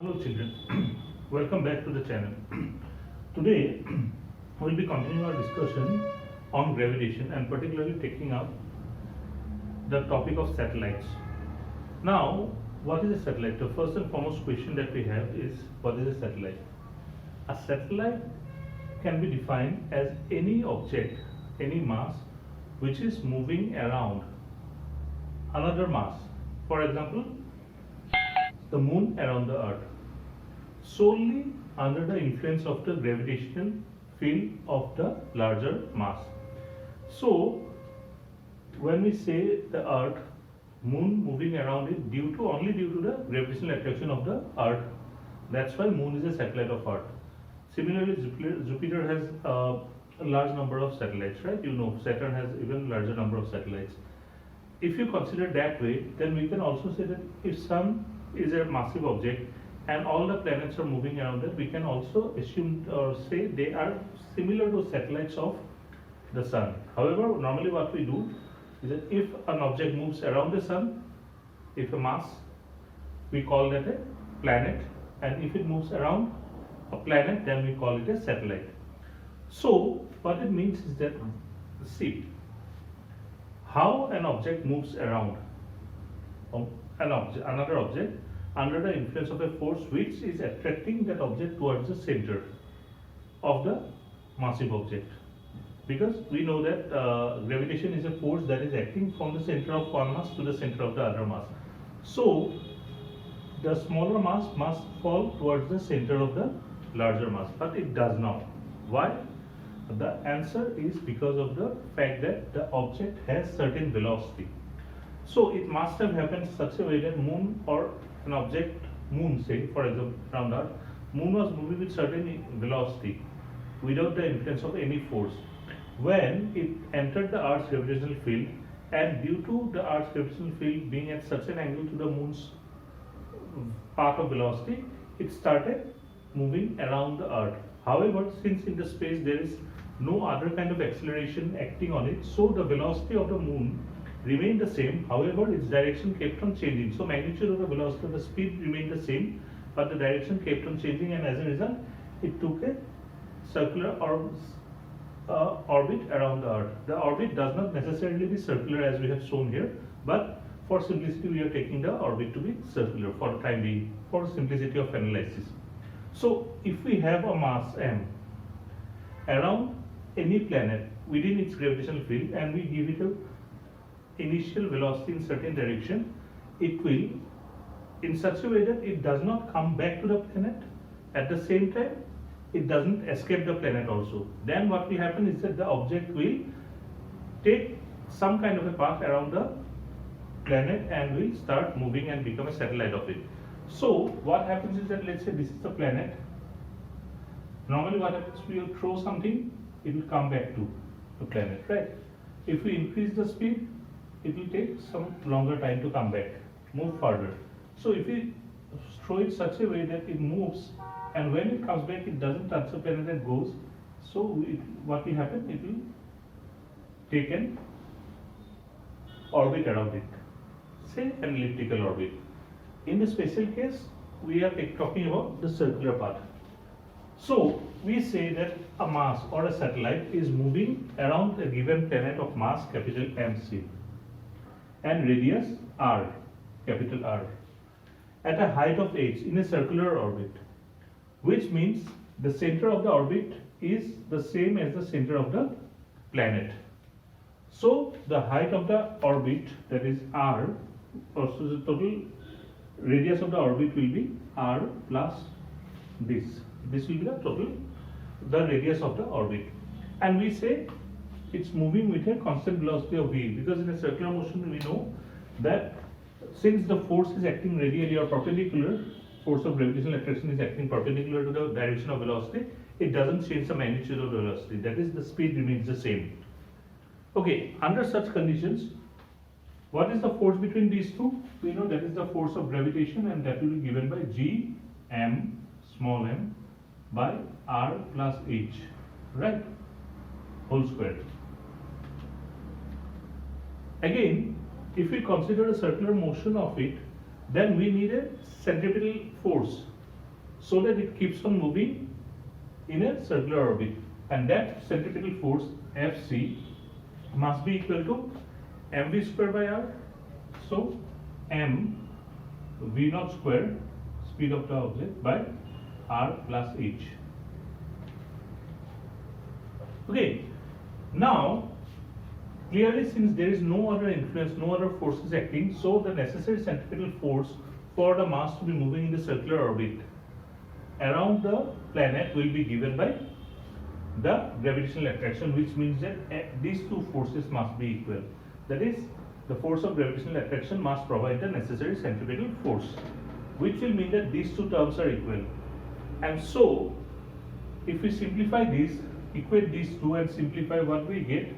Hello children, welcome back to the channel. Today we will be continuing our discussion on gravitation and particularly taking up the topic of satellites. Now, what is a satellite? The first and foremost question that we have is, what is a satellite? A satellite can be defined as any object, any mass which is moving around another mass. For example, the moon around the earth, solely under the influence of the gravitational field of the larger mass. So when we say the earth, moon moving around it only due to the gravitational attraction of the earth, that's why moon is a satellite of earth. Similarly, Jupiter has a large number of satellites, right? You know, Saturn has even larger number of satellites. If you consider that way, then we can also say that if sun is a massive object and all the planets are moving around it, we can also assume or say they are similar to satellites of the sun. However, normally what we do is that if an object moves around the sun, if a mass, we call that a planet, and if it moves around a planet, then we call it a satellite. So what it means is that, see, how an object moves around another object under the influence of a force which is attracting that object towards the center of the massive object. Because we know that gravitation is a force that is acting from the center of one mass to the center of the other mass. So the smaller mass must fall towards the center of the larger mass, but it does not. Why? The answer is because of the fact that the object has certain velocity. So it must have happened such a way that moon or an object, moon say for example around Earth, moon was moving with certain velocity without the influence of any force. When it entered the Earth's gravitational field, and due to the Earth's gravitational field being at such an angle to the moon's path of velocity, it started moving around the Earth. However, since in the space there is no other kind of acceleration acting on it, so the velocity of the moon remained the same. However, its direction kept on changing. So magnitude of the velocity of the speed remained the same, but the direction kept on changing, and as a result, it took a circular orbit around the Earth. The orbit does not necessarily be circular as we have shown here, but for simplicity we are taking the orbit to be circular for the time being, for simplicity of analysis. So if we have a mass m around any planet within its gravitational field and we give it a initial velocity in certain direction, it will in such a way that it does not come back to the planet. At the same time, it doesn't escape the planet also. Then what will happen is that the object will take some kind of a path around the planet and will start moving and become a satellite of it. So what happens is that, let's say this is the planet. Normally what happens, we will throw something, it will come back to the planet, right? If we increase the speed, it will take some longer time to come back, move further. So if we throw it such a way that it moves, and when it comes back it doesn't touch the planet and goes, so what will happen, it will take an orbit around it, say an elliptical orbit. In the special case, we are talking about the circular path. So we say that a mass or a satellite is moving around a given planet of mass capital MC and radius r, capital R, at a height of h in a circular orbit, which means the center of the orbit is the same as the center of the planet. So the height of the orbit, that is r, also the total radius of the orbit will be r plus this. This will be the radius of the orbit, and we say it's moving with a constant velocity of v, because in a circular motion we know that since the force is acting radially or perpendicular, force of gravitational attraction is acting perpendicular to the direction of velocity, it doesn't change the magnitude of the velocity, that is, the speed remains the same. Okay, under such conditions, what is the force between these two? We know that is the force of gravitation, and that will be given by g m, small m, by r plus h, right, whole square. Again, if we consider a circular motion of it, then we need a centripetal force so that it keeps on moving in a circular orbit, and that centripetal force Fc must be equal to mv square by r. So m v naught square, speed of the object, by r plus h. Okay, now clearly, since there is no other influence, no other forces acting, so the necessary centripetal force for the mass to be moving in the circular orbit around the planet will be given by the gravitational attraction, which means that these two forces must be equal. That is, the force of gravitational attraction must provide the necessary centripetal force, which will mean that these two terms are equal. And so, if we simplify this, equate these two and simplify, what we get,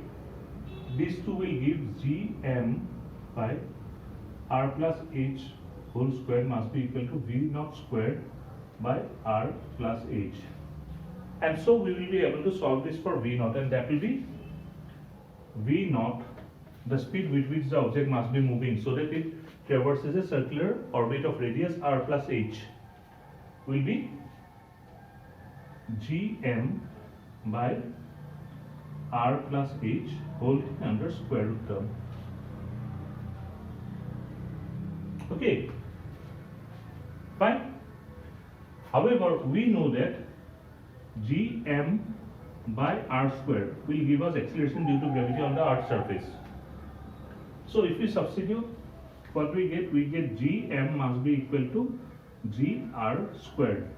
these two will give Gm by r plus h whole square must be equal to v naught squared by r plus h. And so we will be able to solve this for v naught, and that will be v naught, the speed with which the object must be moving so that it traverses a circular orbit of radius r plus h, will be Gm by r plus h whole thing under square root term. Okay, fine. However, we know that Gm by r square will give us acceleration due to gravity on the Earth's surface. So if we substitute, what we get Gm must be equal to gr squared.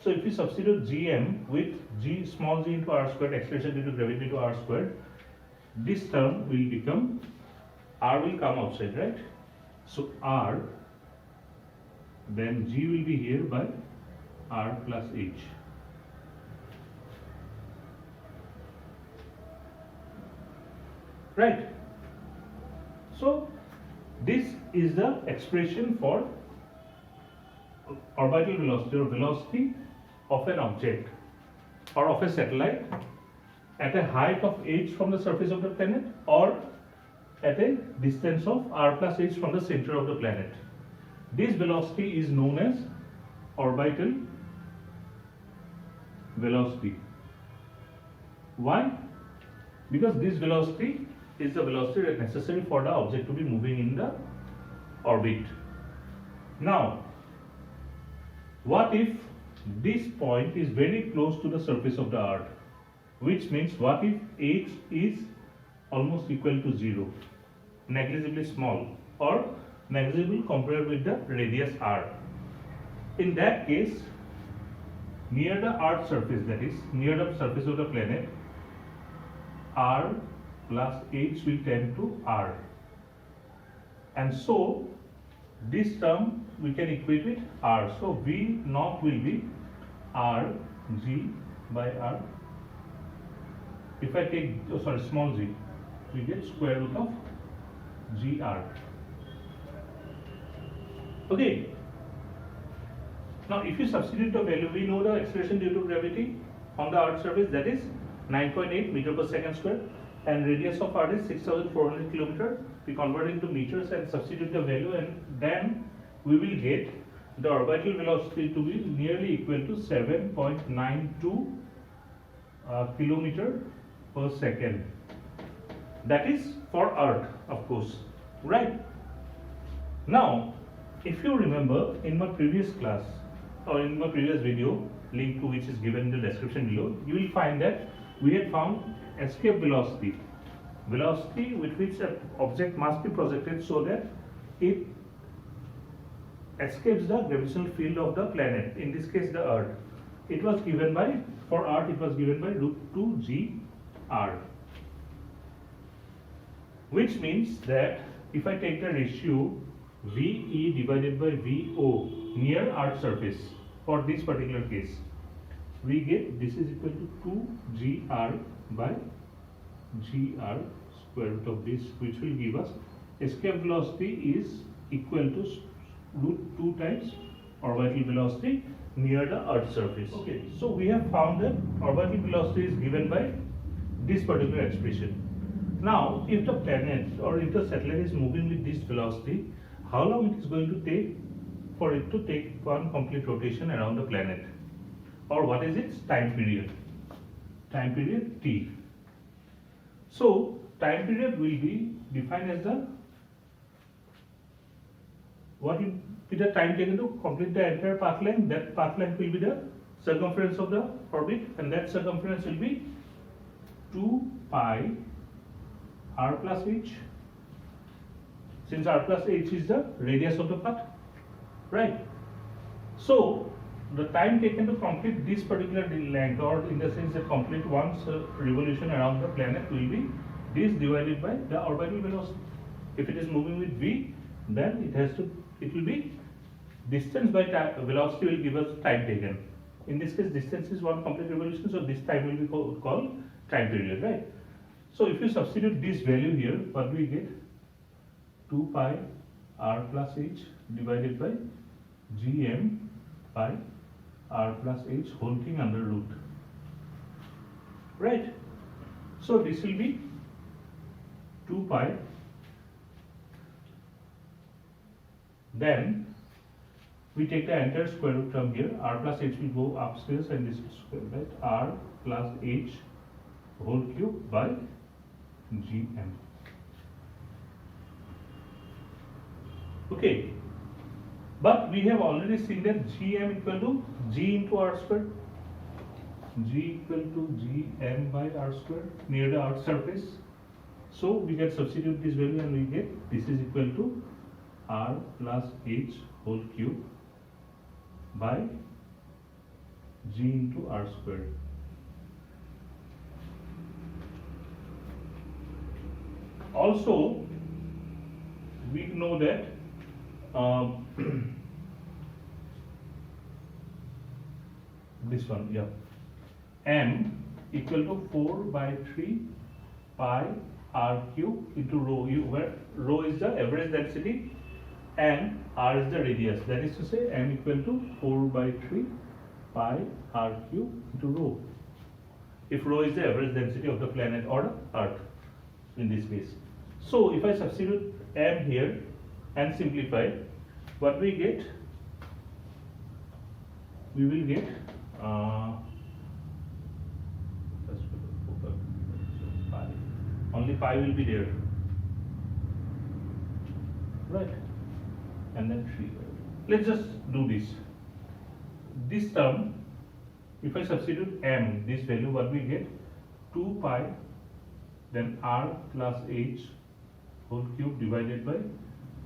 So if we substitute Gm with g small g into r squared, acceleration due to gravity to r squared, this term will become, r will come outside, right? So r, then g will be here by r plus h. Right? So this is the expression for orbital velocity, or velocity of an object or of a satellite at a height of h from the surface of the planet, or at a distance of r plus h from the center of the planet. This velocity is known as orbital velocity. Why? Because this velocity is the velocity that is necessary for the object to be moving in the orbit. Now, what if this point is very close to the surface of the Earth? Which means, what if h is almost equal to 0, negligibly small, or negligible compared with the radius r? In that case, near the Earth's surface, that is, near the surface of the planet, r plus h will tend to r. And so, this term we can equate with r. So, v naught will be r g by r. If I take, small g, we get square root of gr. Okay. Now, if you substitute the value, we know the acceleration due to gravity on the Earth's surface, that is 9.8 meter per second square, and radius of Earth is 6,400 kilometers. We convert into meters and substitute the value, and then we will get the orbital velocity to be nearly equal to 7.92 kilometer per second. That is for Earth, of course, right? Now, if you remember, in my previous class, or in my previous video, link to which is given in the description below, you will find that we had found escape velocity, velocity with which an object must be projected so that it escapes the gravitational field of the planet, in this case the Earth. It was given by, for Earth it was given by root 2 gr, which means that if I take the ratio VE divided by VO near Earth's surface for this particular case, we get this is equal to 2 gr by gr square root of this, which will give us escape velocity is equal to root 2 times orbital velocity near the Earth's surface. Okay, so we have found that orbital velocity is given by this particular expression. Now, if the planet or if the satellite is moving with this velocity, how long it is going to take for it to take one complete rotation around the planet, or what is its time period? Time period T. So time period will be defined as the what will be the time taken to complete the entire path length. That path length will be the circumference of the orbit, and that circumference will be 2 pi r plus h, since r plus h is the radius of the path, right? So the time taken to complete this particular length, or in the sense that complete one revolution around the planet, will be this divided by the orbital velocity. If it is moving with v, then it will be distance by velocity will give us time taken. In this case, distance is one complete revolution, so this time will be called time period, right? So if you substitute this value here, what we get? 2 pi r plus h divided by gm by r plus h whole thing under root, right? So this will be 2 pi, then we take the entire square root term here, r plus h will go upstairs and this is square, right? R plus h whole cube by gm. Okay, but we have already seen that gm equal to g into r square, g equal to gm by r square near the earth surface. So we can substitute this value and we get this is equal to r plus h whole cube by g into r square. Also, we know that this one, yeah, m equal to 4 by 3 pi r cube into rho, where rho is the average density and r is the radius. That is to say, m equal to 4 by 3 pi r cube into rho, if rho is the average density of the planet or the earth in this case. So if I substitute m here and simplify, what we get? We will get only pi will be there, right? And then 3. Let's just do this. This term, if I substitute m, this value, what we get? 2 pi, then r plus h whole cube divided by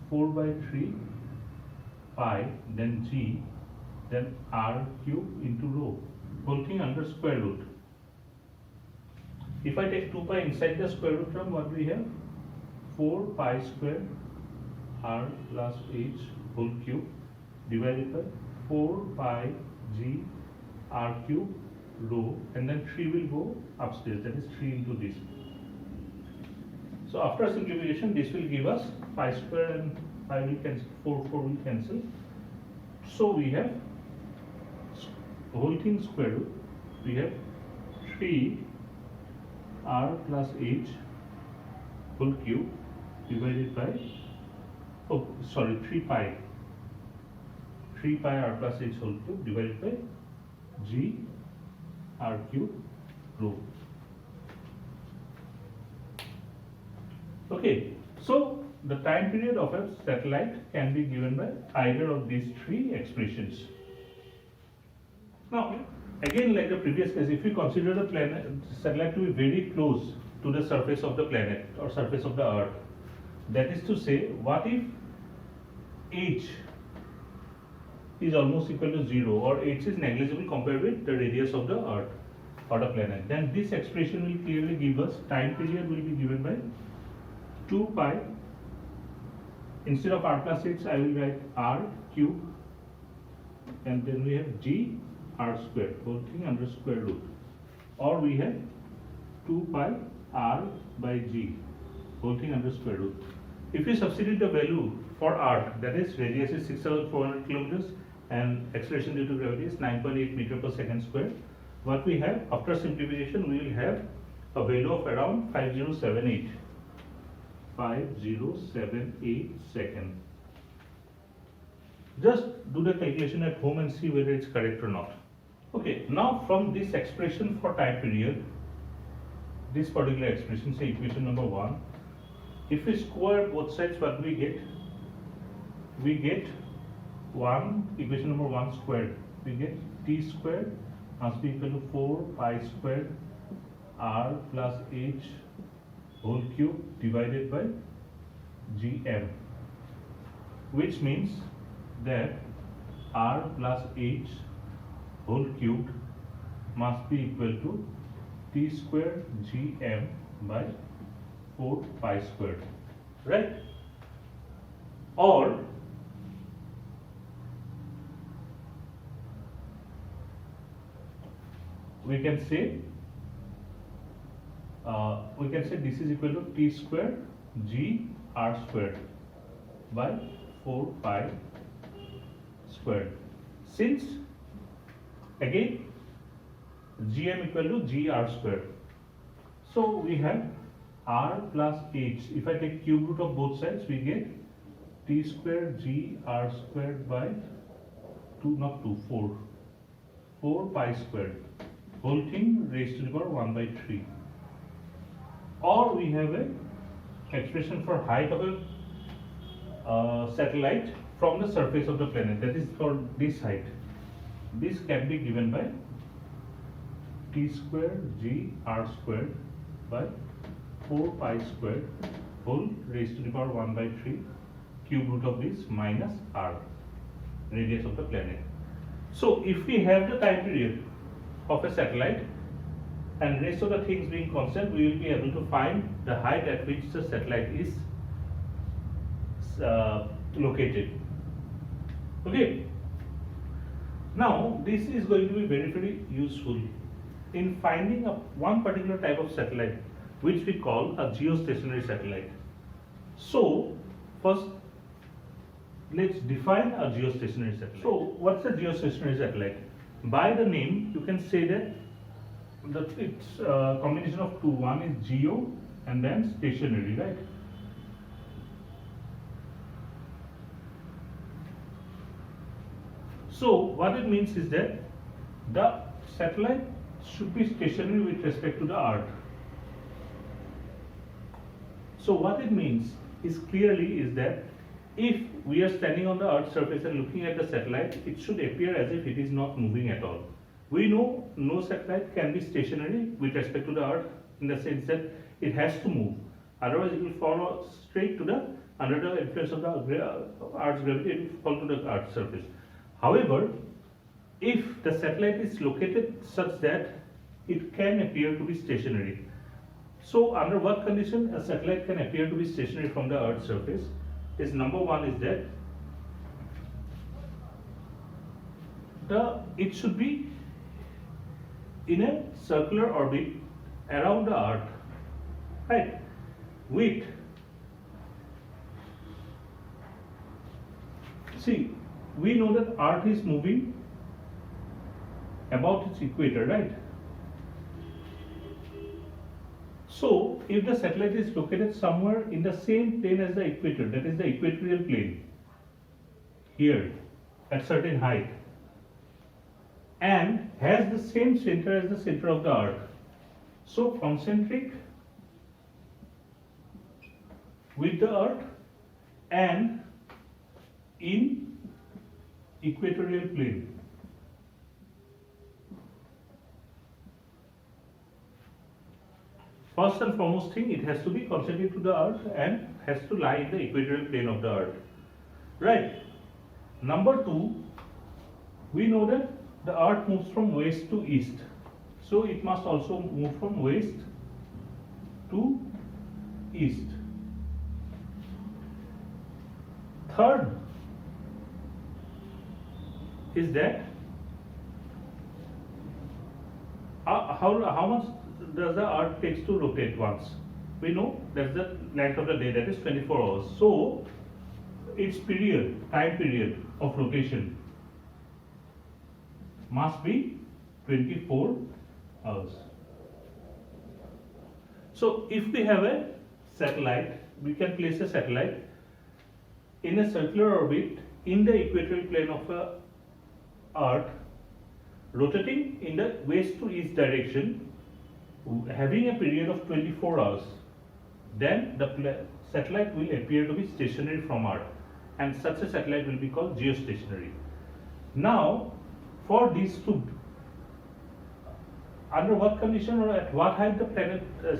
4 by 3 pi, then g, then r cube into rho, whole thing under square root. If I take 2 pi inside the square root term, what we have? 4 pi square r plus h whole cube divided by 4 pi g r cube rho, and then 3 will go upstairs, that is 3 into this. So after simplification, this will give us pi square and pi will cancel, 4 will cancel. So we have whole thing square root, we have 3 r plus h whole cube divided by 3 pi r plus h whole cube divided by g r cube rho. Okay, so the time period of a satellite can be given by either of these 3 expressions. Now, again, like the previous case, if we consider the satellite to be very close to the surface of the planet or surface of the earth, that is to say, what if h is almost equal to 0, or h is negligible compared with the radius of the earth or the planet? Then this expression will clearly give us time period will be given by 2 pi, instead of r plus h I will write r cube, and then we have g r square, whole thing under square root, or we have 2 pi r by g, whole thing under square root. If you substitute the value for earth, that is radius is 6,400 kilometers and acceleration due to gravity is 9.8 meter per second square, what we have after simplification, we will have a value of around 5078 second. Just do the calculation at home and see whether it's correct or not. Okay, now from this expression for time period, this particular expression, say equation number 1, if we square both sides, what we get? We get equation number 1 squared. We get t squared must be equal to 4 pi squared r plus h whole cube divided by gm, which means that r plus h whole cubed must be equal to t squared gm by 4 pi squared, right? Or we can say this is equal to t squared g r squared by 4 pi squared. Since again gm equal to g r squared, so we have r plus h. If I take cube root of both sides, we get t squared g r squared by 4 pi squared, whole thing raised to the power 1 by 3. Or we have a expression for height of a satellite from the surface of the planet, that is for this height. This can be given by t squared g r squared by 4 pi squared whole raised to the power 1 by 3 cube root of this minus r, radius of the planet. So if we have the time period of a satellite and rest of the things being constant, we will be able to find the height at which the satellite is located. Okay. Now this is going to be very useful in finding one particular type of satellite, which we call a geostationary satellite. So first, let's define a geostationary satellite. So what's a geostationary satellite? By the name, you can say that it's a combination of two. One is geo and then stationary, right? So what it means is that the satellite should be stationary with respect to the Earth. So what it means is clearly is that if we are standing on the Earth's surface and looking at the satellite, it should appear as if it is not moving at all. We know no satellite can be stationary with respect to the Earth in the sense that it has to move. Otherwise, it will fall straight to the under the influence of the Earth's gravity. It will fall to the Earth's surface. However, if the satellite is located such that it can appear to be stationary. So, under what condition a satellite can appear to be stationary from the Earth's surface? Is number one is that it should be in a circular orbit around the Earth, right? We know that Earth is moving about its equator, right? So, if the satellite is located somewhere in the same plane as the equator, that is the equatorial plane, here at certain height, and has the same center as the center of the Earth, so concentric with the Earth and in equatorial plane. First and foremost thing, it has to be concentric to the Earth and has to lie in the equatorial plane of the Earth, right? Number two, we know that the Earth moves from west to east, so it must also move from west to east. Third is that how much does the Earth takes to rotate once? We know that's the length of the day, that is 24 hours. So its time period of rotation must be 24 hours. So if we have a satellite, we can place a satellite in a circular orbit in the equatorial plane of the Earth, rotating in the west to east direction, having a period of 24 hours, then the satellite will appear to be stationary from Earth, and such a satellite will be called geostationary. Now, for these two, under what condition or at what height the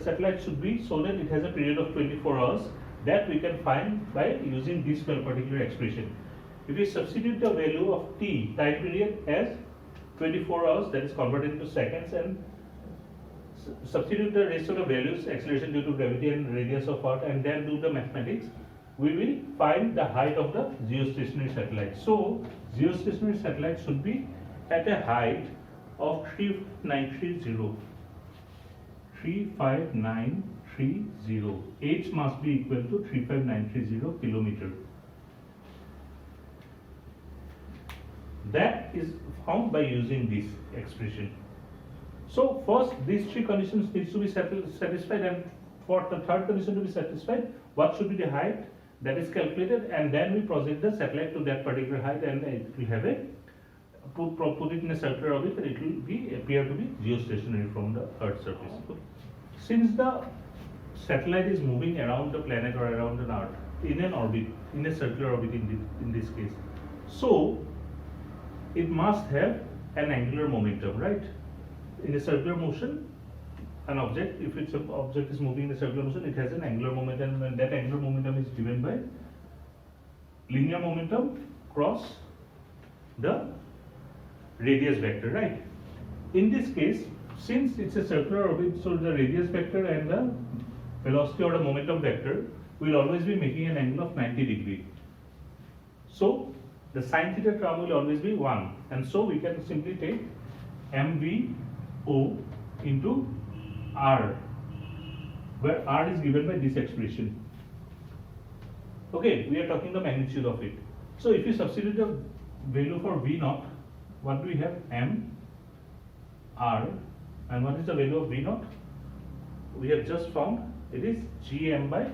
satellite should be so that it has a period of 24 hours, that we can find by using this particular expression. If we substitute the value of t, time period, as 24 hours, that is converted into seconds, and substitute the rest of the values, acceleration due to gravity and radius of Earth, and then do the mathematics, we will find the height of the geostationary satellite. So, geostationary satellite should be at a height of 3930. 35930. H must be equal to 35930 kilometer. That is found by using this expression. So first these three conditions needs to be satisfied, and for the third condition to be satisfied, what should be the height, that is calculated, and then we project the satellite to that particular height, and it will have a put it in a circular orbit, and it will appear to be geostationary from the Earth's surface. Since the satellite is moving around the planet or around an Earth in an orbit, in a circular orbit in this case, so it must have an angular momentum, right? In a circular motion, an object, if its object is moving in a circular motion, it has an angular momentum, and that angular momentum is given by linear momentum cross the radius vector, right? In this case, since it's a circular orbit, so the radius vector and the velocity or the momentum vector will always be making an angle of 90 degree. So the sin theta term will always be 1, and so we can simply take mvo into r, where r is given by this expression. Okay, we are talking the magnitude of it. So if you substitute the value for v naught, what do we have? M r, and what is the value of v naught? We have just found it is gm by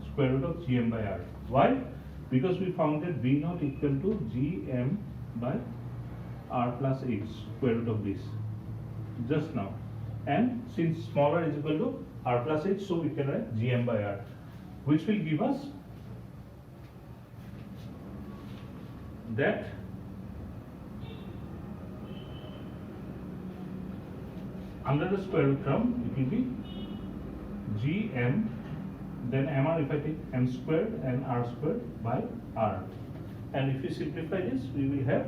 square root of gm by r. Why? Because we found that v naught equal to gm by r plus h, square root of this, just now. And since smaller is equal to r plus h, so we can write gm by r, which will give us that under the square root term, it will be gm, then mr, if I take m squared and r squared by r, and if we simplify this, we will have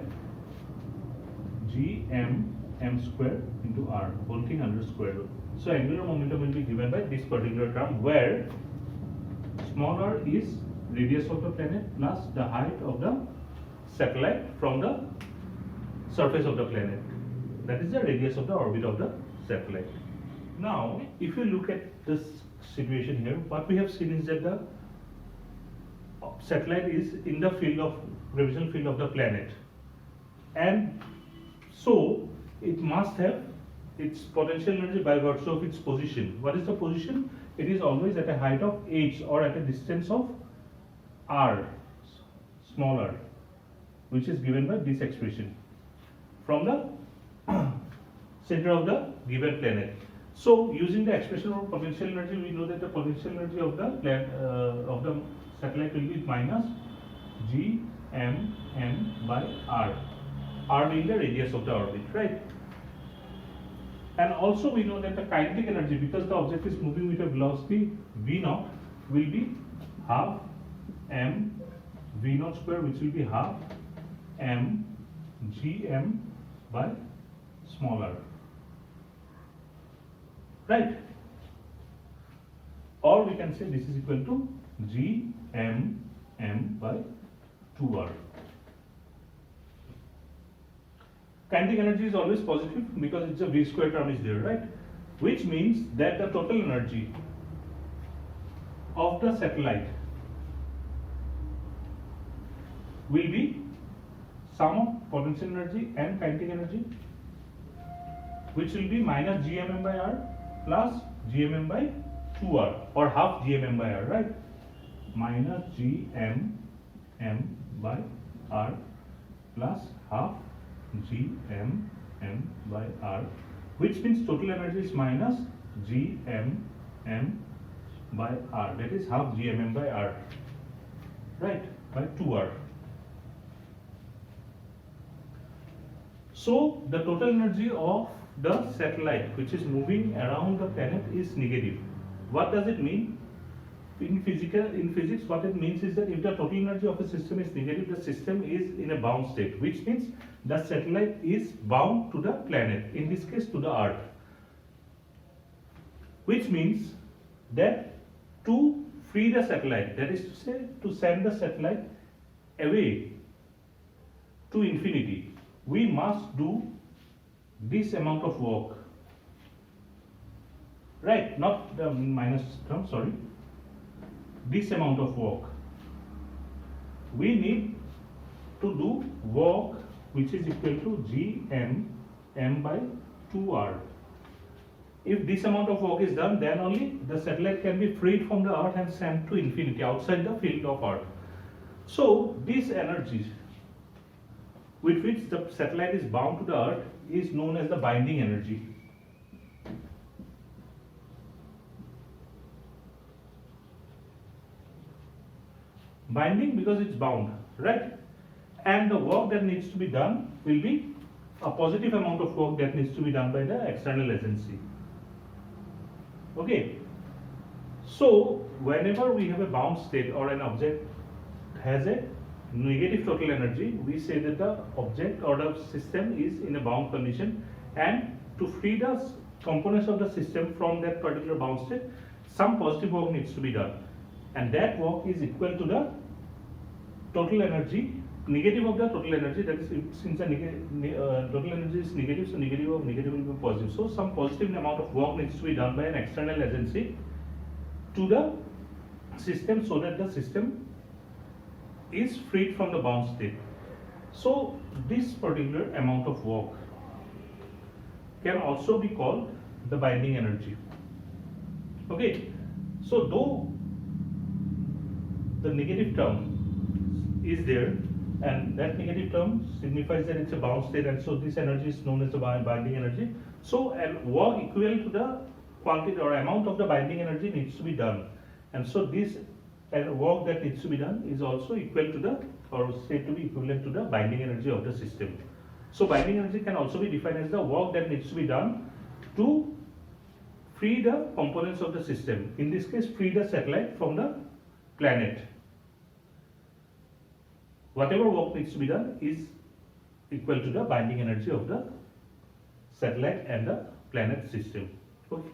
gm m squared into r, whole thing under square root. So angular momentum will be given by this particular term, where small r is radius of the planet plus the height of the satellite from the surface of the planet, that is the radius of the orbit of the satellite. Now if you look at this situation here, what we have seen is that the satellite is in the field of gravitational field of the planet, and so it must have its potential energy by virtue of its position. What is the position? It is always at a height of h, or at a distance of r, small r, which is given by this expression from the center of the given planet. So using the expression of potential energy, we know that the potential energy of the satellite will be minus g m n by r, r being the radius of the orbit, right? And also we know that the kinetic energy, because the object is moving with a velocity v naught, will be half m v naught square, which will be half m gm by small r, right? Or we can say this is equal to gm m by 2r. Kinetic energy is always positive because it's a v square term is there, right? Which means that the total energy of the satellite will be sum of potential energy and kinetic energy, which will be minus gmm by r plus gmm by 2r, or half gmm by r, right? minus gm m by r plus half gm m by r, which means total energy is minus gm m by r, that is half gm m by r, right, by 2r. So the total energy of the satellite which is moving around the planet is negative. What does it mean? In physics, what it means is that if the total energy of a system is negative, the system is in a bound state, which means the satellite is bound to the planet, in this case to the Earth. Which means that to free the satellite, that is to say, to send the satellite away to infinity, we must do this amount of work, right? Not the minus term, sorry. This amount of work. We need to do work which is equal to gm m by 2r. If this amount of work is done, then only the satellite can be freed from the Earth and sent to infinity outside the field of Earth. So this energy with which the satellite is bound to the Earth is known as the binding energy. Binding because it's bound, right? And the work that needs to be done will be a positive amount of work that needs to be done by the external agency. Okay. So whenever we have a bound state or an object has a negative total energy, we say that the object or the system is in a bound condition, and to free the components of the system from that particular bound state, some positive work needs to be done, and that work is equal to the total energy, negative of the total energy, that is, since the total energy is negative, so negative of negative will be positive. So some positive amount of work needs to be done by an external agency to the system so that the system is freed from the bound state. So this particular amount of work can also be called the binding energy. Okay, so though the negative term is there, and that negative term signifies that it's a bound state, and so this energy is known as the binding energy. So and work equal to the quantity or amount of the binding energy needs to be done, and so this work that needs to be done is also equal to the, or said to be equivalent to the binding energy of the system. So binding energy can also be defined as the work that needs to be done to free the components of the system, in this case free the satellite from the planet. Whatever work needs to be done is equal to the binding energy of the satellite and the planet system. Okay.